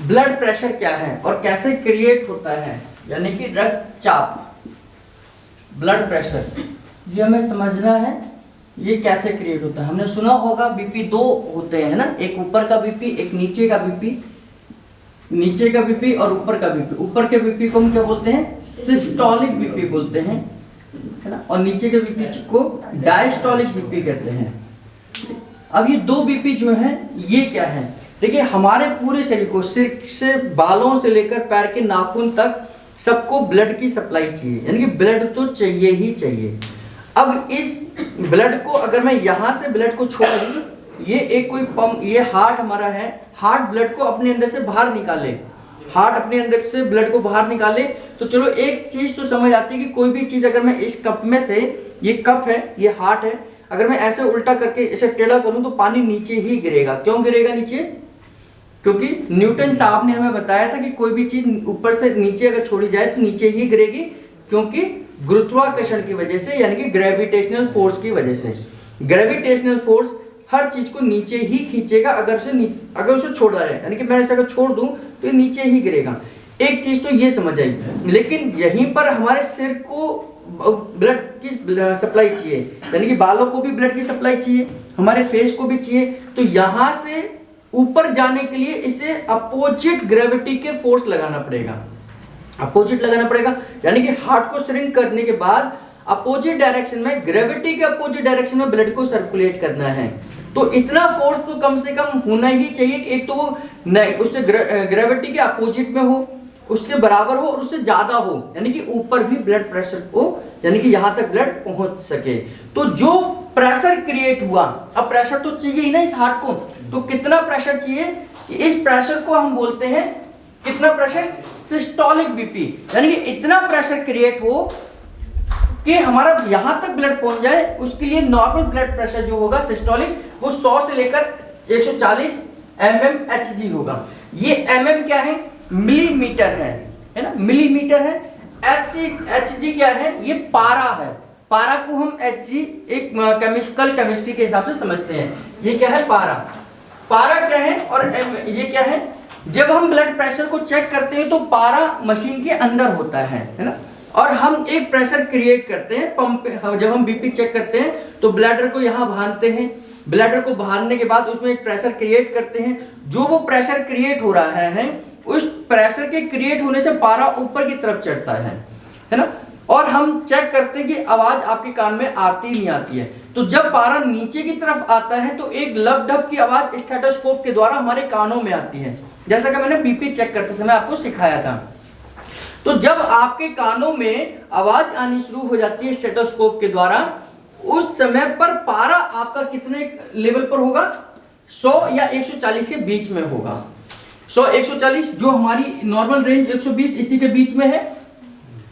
Blood pressure क्या है और कैसे क्रिएट होता है, यानी कि रक्तचाप, ब्लड प्रेशर, ये हमें समझना है ये कैसे क्रिएट होता है। हमने सुना होगा बीपी दो होते हैं ना, एक ऊपर का बीपी, एक नीचे का बीपी, नीचे का बीपी और ऊपर का बीपी। ऊपर के बीपी को हम क्या बोलते हैं, सिस्टोलिक बीपी बोलते हैं, है ना, और नीचे के बीपी को डायस्टोलिक बीपी कहते हैं। अब ये दो बीपी जो है ये क्या है, देखिए हमारे पूरे शरीर को, सिर से बालों से लेकर पैर के नाखून तक सबको ब्लड की सप्लाई चाहिए, यानी कि ब्लड तो चाहिए ही चाहिए। अब इस ब्लड को अगर मैं यहाँ से ब्लड को छोड़ दूं, ये एक कोई पंप, ये हार्ट हमारा है, हार्ट ब्लड को अपने अंदर से बाहर निकाले, हार्ट अपने अंदर से ब्लड को बाहर निकाले, तो चलो एक चीज तो समझ आती है कि कोई भी चीज अगर मैं इस कप में से, ये कप है, ये हार्ट है, अगर मैं ऐसे उल्टा करके इसे टेढ़ा करूं तो पानी नीचे ही गिरेगा। क्यों गिरेगा नीचे? क्योंकि न्यूटन साहब ने हमें बताया था कि कोई भी चीज ऊपर से नीचे अगर छोड़ी जाए तो नीचे ही गिरेगी, क्योंकि गुरुत्वाकर्षण की वजह से, यानी कि ग्रेविटेशनल फोर्स की वजह से। ग्रेविटेशनल फोर्स हर चीज को नीचे ही खींचेगा अगर उसे छोड़ा जाए, यानी कि मैं इसे अगर छोड़ दूं तो ये नीचे ही गिरेगा। एक चीज तो ये समझ आई, लेकिन यहीं पर हमारे सिर को ब्लड की सप्लाई चाहिए, यानी कि बालों को भी ब्लड की सप्लाई चाहिए, हमारे फेस को भी चाहिए। तो यहां से ऊपर जाने के लिए इसे अपोजिट ग्रेविटी के फोर्स लगाना पड़ेगा, अपोजिट लगाना पड़ेगा, यानी कि हार्ट को श्रिंक करने के बाद अपोजिट डायरेक्शन में, ग्रेविटी के अपोजिट डायरेक्शन में ब्लड को सर्कुलेट करना है। तो इतना फोर्स तो कम से कम होना ही चाहिए कि एक तो वो उससे ग्रेविटी के अपोजिट में हो, उसके बराबर हो और उससे ज्यादा हो, यानी कि ऊपर भी ब्लड प्रेशर हो, यानी कि यहां तक ब्लड पहुंच सके। तो जो प्रेशर क्रिएट हुआ, अब प्रेशर तो चाहिए ही ना इस हार्ट को, तो कितना प्रेशर चाहिए कि इस प्रेशर को हम बोलते हैं, कितना प्रेशर, सिस्टोलिक बीपी, यानी कि इतना प्रेशर क्रिएट हो कि हमारा यहां तक ब्लड पहुंच जाए। उसके लिए नॉर्मल ब्लड प्रेशर जो होगा सिस्टोलिक, वो 100 से लेकर 140 mmHg होगा। ये mm क्या है, मिलीमीटर है ना, मिलीमीटर है। Hg क्या है, ये पारा है, पारा को हम Hg एक केमिकल केमिस्ट्री के हिसाब से समझते हैं। ये क्या है, पारा, पारा क्या है, और ये क्या है। जब हम ब्लड प्रेशर को चेक करते हैं तो पारा मशीन के अंदर होता है ना, और हम एक प्रेशर क्रिएट करते हैं पंप। जब हम बीपी चेक करते हैं तो ब्लैडर को यहाँ बांधते हैं, ब्लैडर को बांधने के बाद उसमें एक प्रेशर क्रिएट करते हैं। जो वो प्रेशर क्रिएट हो रहा है, उस प्रेशर के क्रिएट होने से पारा ऊपर की तरफ चढ़ता है ना, और हम चेक करते हैं कि आवाज आपके कान में आती नहीं आती है। तो जब पारा नीचे की तरफ आता है तो एक लब ढप की आवाज स्टेथोस्कोप के द्वारा हमारे कानों में आती है, जैसा कि मैंने बीपी चेक करते समय आपको सिखाया था। तो जब आपके कानों में आवाज आनी शुरू हो जाती है स्टेथोस्कोप के द्वारा, उस समय पर पारा आपका कितने लेवल पर होगा, 100 या 140 के बीच में होगा। 100 140, जो हमारी नॉर्मल रेंज 120 इसी के बीच में है,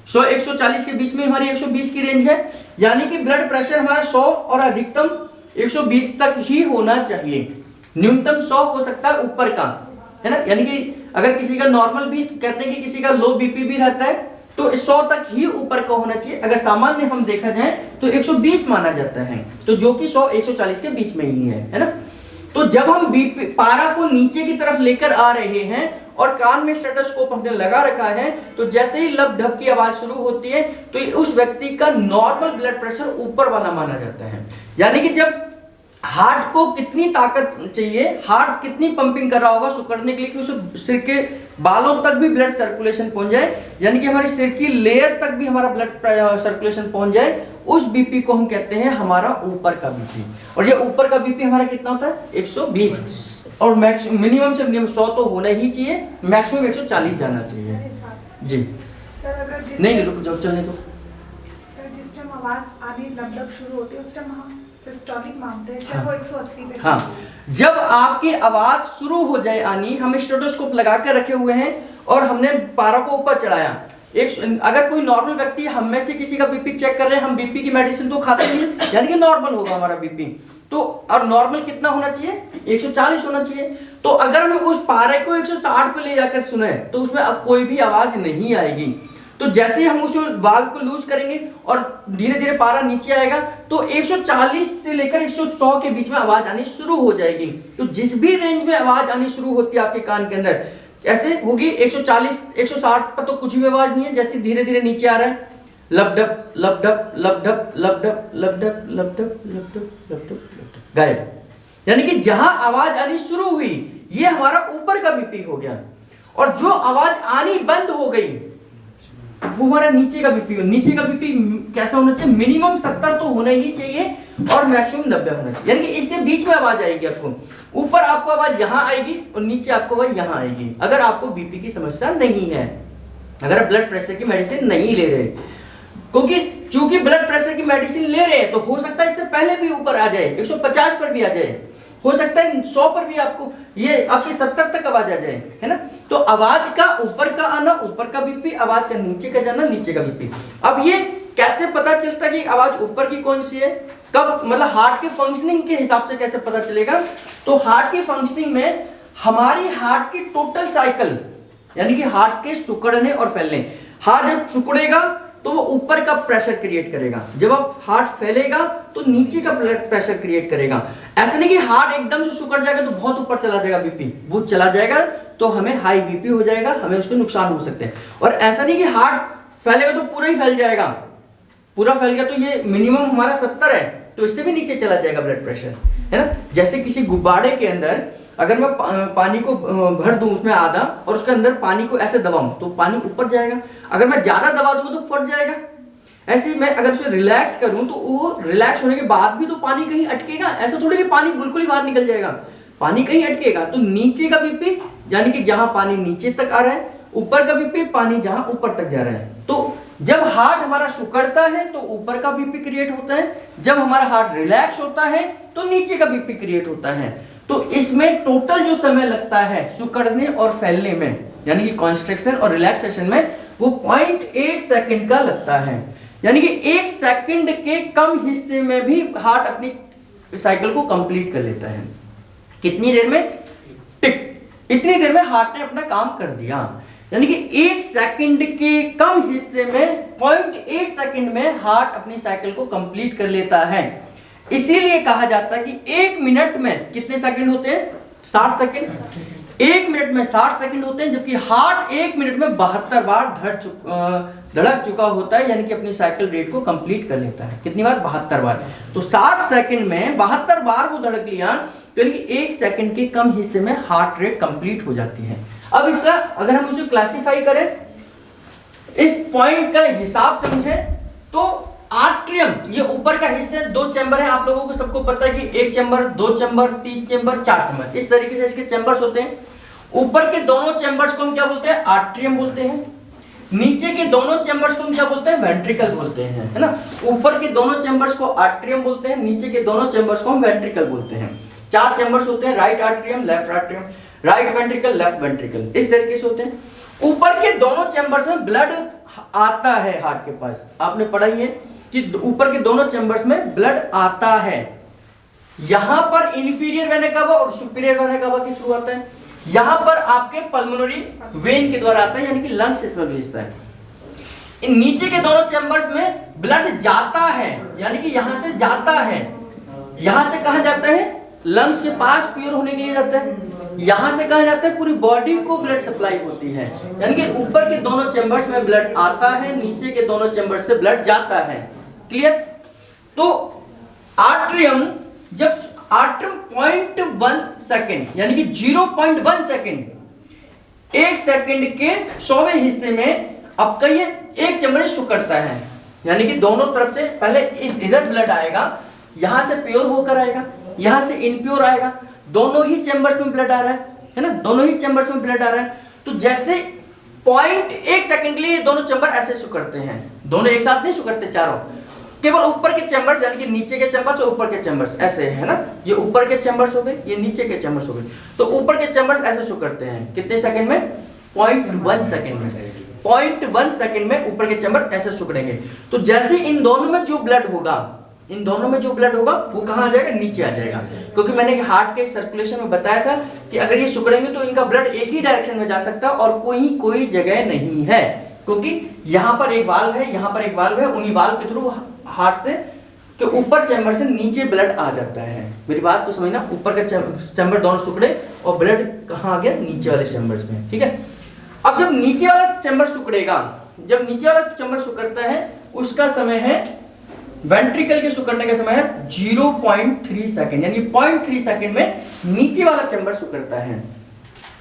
100 140 के बीच में हमारी 120 की रेंज है, यानी कि ब्लड प्रेशर हमारा 100 और अधिकतम 120 तक ही होना चाहिए। न्यूनतम 100 हो सकता है ऊपर का, है ना, यानी कि अगर किसी का नॉर्मल भी कहते हैं कि किसी का लो बीपी भी रहता है तो 100 तक ही ऊपर का होना चाहिए। अगर सामान्य हम देखा जाए तो 120 माना जाता है, तो जो कि 100 140 के बीच में ही है ना। तो जब हम बीपी पारा को नीचे की तरफ लेकर आ रहे हैं और कान में स्टेथोस्कोप हमने लगा रखा है, तो जैसे ही लब ढप की आवाज शुरू होती है तो उस व्यक्ति का नॉर्मल ब्लड प्रेशर ऊपर वाला माना जाता है। यानी कि जब हार्ट को कितनी ताकत चाहिए, हार्ट कितनी पंपिंग कर रहा होगा सुकड़ने के लिए कि उस सिर के बालों तक भी ब्लड सर्कुलेशन पहुंच जाए, यानी कि हमारी सिर की लेयर तक भी हमारा ब्लड सर्कुलेशन पहुंच जाए, उस बीपी को हम कहते हैं हमारा ऊपर का बीपी। और ये ऊपर का बीपी हमारा कितना होता है, 120, और मिनिमम से मिनिमम 100 तो होना ही चाहिए, मैक्सिमम 140 जाना चाहिए जी। सर अगर नहीं रुको, जब चलने दो सर, जिस टाइम आवाज आनी लब शुरू होती है उस टाइम हम सिस्टोलिक मानते हैं, चाहे वो 180 पे। हाँ, जब आपकी आवाज शुरू हो जाए आनी, हम स्टेथोस्कोप लगा कर रखे हुए हैं और हमने पारा को ऊपर चढ़ाया। अगर कोई नॉर्मल व्यक्ति, हम में से किसी का बीपी चेक कर रहे हैं, हम बीपी की मेडिसिन तो खाते नहीं, यानी कि नॉर्मल होगा हमारा बीपी, तो और नॉर्मल कितना होना चाहिए, 140 होना चाहिए। तो अगर हम उस पारे को 160 पे ले जाकर सुने तो उसमें अब कोई भी आवाज नहीं आएगी। तो जैसे ही हम उस वाल्व को लूज करेंगे और धीरे धीरे पारा नीचे आएगा तो 140 से लेकर 100 के बीच में आवाज आनी शुरू हो जाएगी। तो जिस भी रेंज में आवाज आनी शुरू होती है आपके कान के अंदर, कैसे होगी? 140 160 पर तो कुछ भी आवाज नहीं है, जैसे धीरे धीरे नीचे आ रहा है, लपडप लपडप लपडप लपडप लपडप लपडप लपडप लपडप गायब। यानी कि जहां आवाज आनी शुरू हुई ये हमारा ऊपर का बीपी हो गया, और जो आवाज आनी बंद हो गई वो हमारा नीचे का बीपी। नीचे का बीपी कैसा होना चाहिए? मिनिमम 70 तो होना ही चाहिए और मैक्सिमम 90 होना चाहिए। यानी कि इसके बीच में आवाज आएगी आपको, ऊपर आपको आवाज यहां आएगी और नीचे आपको आवाज यहां आएगी। अगर आपको बीपी की समस्या नहीं है, अगर आप ब्लड प्रेशर की मेडिसिन नहीं ले रहे, क्योंकि चूंकि ब्लड प्रेशर की मेडिसिन ले रहे हैं तो हो सकता है इससे पहले भी ऊपर आ जाए, 150 पर भी आ जाए, हो सकता है 100 पर भी आपको ये आपकी 70 तक आवाज आ जाए, है ना। तो आवाज का ऊपर का आना ऊपर का बीपी, आवाज का नीचे का जाना नीचे का बीपी। अब ये कैसे पता चलता है कि आवाज ऊपर की कौन सी है, कब, मतलब हार्ट के फंक्शनिंग के हिसाब से कैसे पता चलेगा? तो हार्ट की फंक्शनिंग में हमारी हार्ट की टोटल साइकिल, यानी कि हार्ट के सिकुड़ने और फैलने, हार्ट जब सिकुड़ेगा तो वो ऊपर का प्रेशर क्रिएट करेगा, जब आप हार्ट फैलेगा तो नीचे का ब्लड प्रेशर क्रिएट करेगा। ऐसा नहीं कि हार्ट एकदम से सिकुड़ जाएगा तो बहुत ऊपर चला जाएगा बीपी, वो चला जाएगा तो हमें हाई बीपी हो जाएगा, हमें उसके नुकसान हो सकते हैं। और ऐसा नहीं कि हार्ट फैलेगा तो पूरा ही फैल जाएगा, पूरा फैल गया तो ये मिनिमम हमारा 70 है तो इससे भी नीचे चला जाएगा ब्लड प्रेशर, है ना। जैसे किसी गुब्बारे के अंदर अगर मैं पानी को भर दूं उसमें आधा और उसके अंदर पानी को ऐसे दबाऊं तो पानी ऊपर जाएगा, अगर मैं ज्यादा दबा दूंगा तो फट जाएगा। ऐसे ही मैं अगर उसे रिलैक्स करूं तो वो रिलैक्स होने के बाद भी तो पानी कहीं अटकेगा, ऐसा थोड़ी कि पानी बिल्कुल ही बाहर निकल जाएगा, पानी कहीं अटकेगा। तो नीचे का बीपी यानी कि जहां पानी नीचे तक आ रहा है, ऊपर का बीपी पानी जहां ऊपर तक जा रहा है। तो जब हार्ट हमारा सिकुड़ता है तो ऊपर का बीपी क्रिएट होता है, जब हमारा हार्ट रिलैक्स होता है तो नीचे का बीपी क्रिएट होता है। तो इसमें टोटल जो समय लगता है सिकुड़ने और फैलने में, यानी कि कॉन्स्ट्रिक्शन और रिलैक्सेशन में, वो 0.8 सेकंड का लगता है। यानी कि 1 सेकंड के कम हिस्से में भी हार्ट अपनी साइकिल को कंप्लीट कर लेता है। कितनी देर में? टिक, इतनी देर में हार्ट ने अपना काम कर दिया। यानी कि 1 सेकंड के कम हिस्से में 0.8 सेकंड में हार्ट अपनी साइकिल को कंप्लीट कर लेता है। इसीलिए कहा जाता है कि 1 मिनट में कितने सेकंड होते हैं? 60 सेकंड। 1 मिनट में 60 सेकंड होते हैं, जबकि हार्ट 1 मिनट में 72 बार धड़क चुका होता है, यानी कि अपनी साइकिल रेट को कंप्लीट कर लेता है। कितनी बार? 72 बार। तो 60 सेकंड में 72 बार वो धड़क लिया, तो यानी कि 1 सेकंड के कम हिस्से में हार्ट रेट कंप्लीट हो जाती है। अब इसका अगर हम उसे क्लासिफाई करें, इस पॉइंट का हिसाब समझे तो आर्ट्रियम, ये ऊपर का हिस्सा, 2 चैम्बर है, आप लोगों को सबको पता है कि 1 चैम्बर, 2 चैम्बर, 3 चैम्बर, 4 चैम्बर, इस तरीके से इसके चैम्बर्स होते हैं। ऊपर के दोनों चैम्बर्स को हम क्या बोलते हैं? आर्ट्रियम बोलते हैं। नीचे के दोनों चैम्बर्स को हम क्या बोलते हैं? वेंट्रिकल बोलते हैं, है ना। ऊपर के दोनों चैम्बर्स को आर्ट्रियम बोलते हैं, नीचे के दोनों चैम्बर्स को हम वेंट्रिकल बोलते हैं। 4 चैम्बर्स होते हैं, right atrium, left atrium, right ventricle, left ventricle, इस तरीके से होते हैं। ऊपर के दोनों चैम्बर्स में ब्लड आता है हार्ट के पास, आपने पढ़ा ही है कि ऊपर के दोनों चैम्बर्स में ब्लड आता है। यहां पर इंफीरियर वेना कावा और सुपीरियर वेना कावा के थ्रू आता है, यहां पर आपके पल्मोनरी वेन के द्वारा आता है, यानी कि लंग्स इसमें भेजता है। इन नीचे के दोनों चैम्बर्स में ब्लड जाता है, यानी कि यहां से जाता है। यहां से कहां जाता है? लंग्स के पास प्योर होने के लिए जाता है। यहां से कहां जाता है? पूरी बॉडी को ब्लड सप्लाई होती है। यानी कि ऊपर के दोनों चैम्बर्स में ब्लड आता है, नीचे के दोनों चैम्बर्स से ब्लड जाता है। क्लियर? तो आर्ट्रियम, जब आर्ट्रियम 0.1 सेकंड यानी कि 0.1 सेकंड, 1 सेकंड के 100वें हिस्से में आपका ये एक चैम्बर सिकुड़ता है, यानी कि दोनों तरफ से पहले इधर ब्लड आएगा, यहां से प्योर होकर आएगा, यहां से इनप्योर आएगा, दोनों ही चैम्बर्स में ब्लड आ रहा है ना, दोनों ही चैम्बर्स में ब्लड आ रहा है। तो जैसे 0.1 सेकंड के लिए दोनों चैम्बर ऐसे सिकुड़ते हैं, दोनों एक साथ नहीं सिकुड़ते चारों, केवल ऊपर के चैम्बर्स, यानी कि नीचे के चैम्बर्स और ऊपर के चैम्बर्स ऐसे है ना, ये ऊपर के चैम्बर्स हो गए, ये नीचे के चैम्बर्स हो गए। तो ऊपर के चैम्बर्स ऐसे सिकुड़ते हैं कितने सेकंड में? 0.1 सेकंड में। 0.1 सेकंड में ऊपर के चैम्बर ऐसे सिकुड़ेंगे। तो जैसे इन दोनों में जो ब्लड होगा, इन दोनों में जो ब्लड होगा वो कहां आ जाएगा? नीचे आ जाएगा। क्योंकि मैंने हार्ट के सर्कुलेशन में बताया था कि अगर ये सिकुड़ेंगे तो इनका ब्लड एक ही डायरेक्शन में जा सकता है और कोई जगह नहीं है, क्योंकि यहां पर एक वाल्व है, यहां पर एक वाल्व है, उन्हीं वाल्व के थ्रू हार्ट से तो ऊपर चैम्बर से नीचे ब्लड आ जाता है। मेरी बात को समझना, ऊपर का चैम्बर दोनों सिकुड़े और ब्लड कहाँ आ गया, नीचे वाले चैम्बर्स में, ठीक है। अब जब नीचे वाला चैम्बर सिकुड़ेगा, जब नीचे वाला चैम्बर सिकुड़ता है उसका समय है, वेंट्रिकल के सिकुड़ने का समय है 0.3 सेकंड, यानी 0.3 सेकंड में नीचे वाला चैम्बर सिकुड़ता है,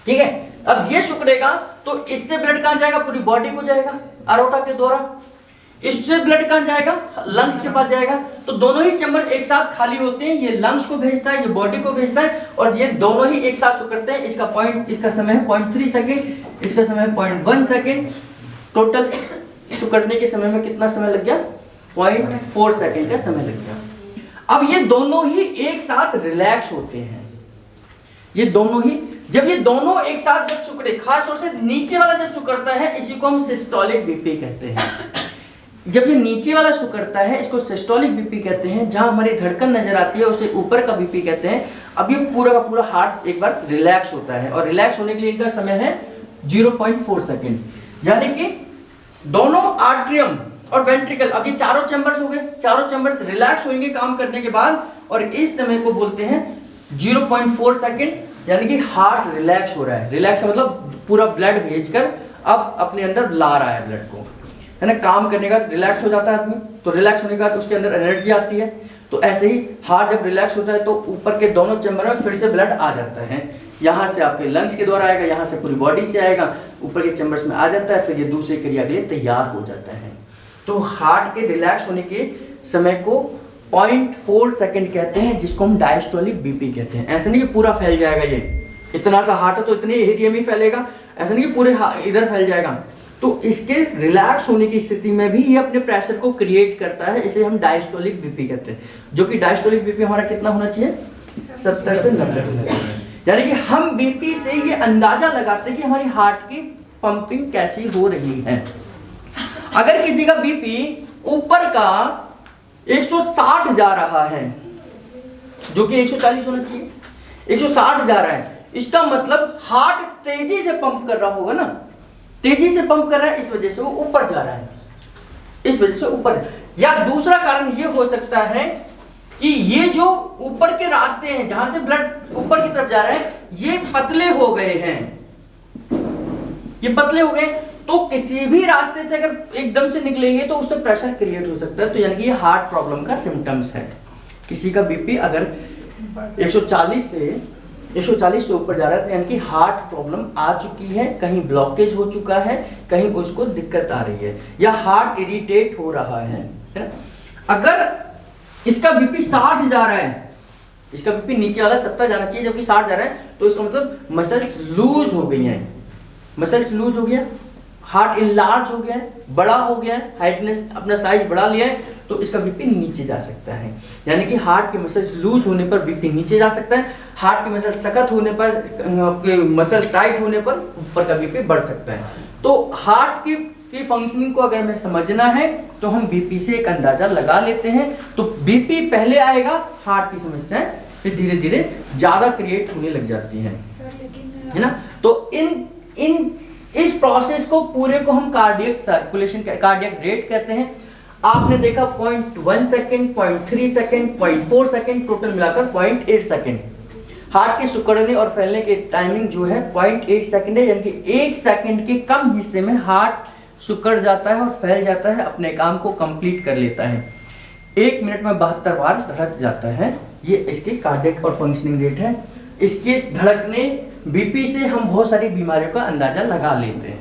ठीक है। अब ये सिकुड़ेगा तो इससे ब्लड कहां जाएगा, पूरी बॉडी को जाएगा अरोटा के द्वारा। इससे ब्लड कहां जाएगा, लंग्स के पास जाएगा। तो दोनों ही चैम्बर एक साथ खाली होते हैं, ये लंग्स को भेजता है, ये बॉडी को भेजता है, और ये दोनों ही एक साथ सिकुड़ते हैं। इसका समय है 0.3 सेकंड, इसका समय है 0.1 सेकंड। टोटल सिकुड़ने के समय में कितना समय लग गया, 0.4 सेकंड का समय लग गया। अब ये दोनों ही एक साथ रिलैक्स होते हैं, ये दोनों ही, जब ये दोनों एक साथ जब सिकुड़े, खास तौर से नीचे वाला जब सिकुड़ता है इसी को हम सिस्टोलिक बीपी कहते हैं। जब ये नीचे वाला सिकुड़ता है इसको सिस्टोलिक बीपी कहते हैं, जहां हमारी धड़कन नजर आती है उसे ऊपर का बीपी कहते हैं। अब ये पूरा का पूरा हार्ट एक बार रिलैक्स होता है, और रिलैक्स होने के लिए इनका समय है 0.4 सेकंड, यानी कि दोनों आर्ट्रियम और वेंट्रिकल, अब ये चारों चैम्बर्स हो गए, चारों चैम्बर्स रिलैक्स होंगे काम करने के बाद, और इस समय को बोलते हैं 0.4 सेकंड, यानी कि हार्ट रिलैक्स हो रहा है। रिलैक्स मतलब पूरा ब्लड भेजकर अब अपने अंदर ला रहा है ब्लड को, है ना। काम करने का रिलैक्स हो जाता है आदमी, तो रिलैक्स होने के बाद उसके अंदर एनर्जी आती है। तो ऐसे ही हार्ट जब रिलैक्स होता है तो ऊपर के दोनों चैम्बर में फिर से ब्लड आ जाता है, यहाँ से आपके लंग्स के द्वारा आएगा, यहाँ से पूरी बॉडी से आएगा, ऊपर के चैम्बर्स में आ जाता है, फिर ये दूसरे क्रिया के लिए तैयार हो जाता है। तो हार्ट के रिलैक्स होने के समय को 0.4 सेकंड कहते हैं, जिसको हम डायस्टोलिक बीपी कहते हैं। ऐसा नहीं कि पूरा फैल जाएगा, ये इतना सा हार्ट है तो इतने एरिया में फैलेगा, ऐसा नहीं कि पूरे इधर फैल जाएगा। तो इसके रिलैक्स होने की स्थिति में भी ये अपने प्रेशर को क्रिएट करता है, इसे हम डायस्टोलिक बीपी कहते हैं। जो कि डायस्टोलिक बीपी हमारा कितना होना चाहिए, 70 से 90। यानी कि हम बीपी से ये अंदाजा लगाते हैं कि हमारी हार्ट की पंपिंग कैसी हो रही है। अगर किसी का बीपी ऊपर का 160 जा रहा है, जो कि 140 होना चाहिए, 160 जा रहा है, इसका मतलब हार्ट तेजी से पंप कर रहा होगा ना, तेजी से पंप कर रहा है, इस वजह से वो ऊपर जा रहा है, इस वजह से ऊपर। या दूसरा कारण ये हो सकता है कि ये जो ऊपर के रास्ते हैं जहां से ब्लड ऊपर की तरफ जा रहा है, ये पतले हो गए हैं, ये पतले हो गए, तो किसी भी रास्ते से अगर एकदम से निकलेंगे तो उससे प्रेशर क्रिएट हो सकता है। तो यानी कि ये हार्ट प्रॉब्लम का सिम्टम्स है। किसी का बीपी अगर 140 से ऊपर जा रहा है, यानी कि हार्ट प्रॉब्लम आ चुकी है, कहीं ब्लॉकेज हो चुका है, कहीं उसको दिक्कत आ रही है, या हार्ट इरिटेट हो रहा है ना। अगर इसका बीपी 60 जा रहा है, इसका बीपी नीचे वाला 70 जाना चाहिए, जबकि 60 जा रहा है, तो इसका मतलब मसल्स लूज हो गई हैं, मसल्स लूज हो गया, हार्ट इनलार्ज हो गया है, बड़ा हो गया है, हाइटनेस अपना साइज बढ़ा लिया है, तो इसका बीपी नीचे जा सकता है। यानी कि हार्ट के मसल्स लूज होने पर बीपी नीचे जा सकता है, हार्ट के मसल सख्त होने पर, आपके मसल टाइट होने पर ऊपर का बीपी बढ़ सकता है। तो हार्ट की फंक्शनिंग को अगर हमें समझना है तो हम बीपी से एक अंदाजा लगा लेते हैं। तो बीपी पहले आएगा, हार्ट की समस्याएं फिर धीरे धीरे ज्यादा क्रिएट होने लग जाती हैं, है ना। तो इस प्रोसेस को पूरे को हम कार्डियक सर्कुलेशन, कार्डियक रेट कहते हैं। आपने देखा 0.1 सेकंड, 0.3 सेकंड, 0.4 सेकंड, टोटल मिलाकर 0.8 सेकंड। हार्ट के सिकुड़ने और फैलने की टाइमिंग जो है 0.8 सेकंड है, यानी कि 1 सेकंड के कम हिस्से में हार्ट सिकुड़ जाता है और फैल जाता है, अपने काम को कंप्लीट कर लेता है। 1 मिनट में 72 बार धड़क जाता है, ये इसकी कार्डियक और फंक्शनिंग रेट है। इसके धड़कने बीपी से हम बहुत सारी बीमारियों का अंदाजा लगा लेते हैं।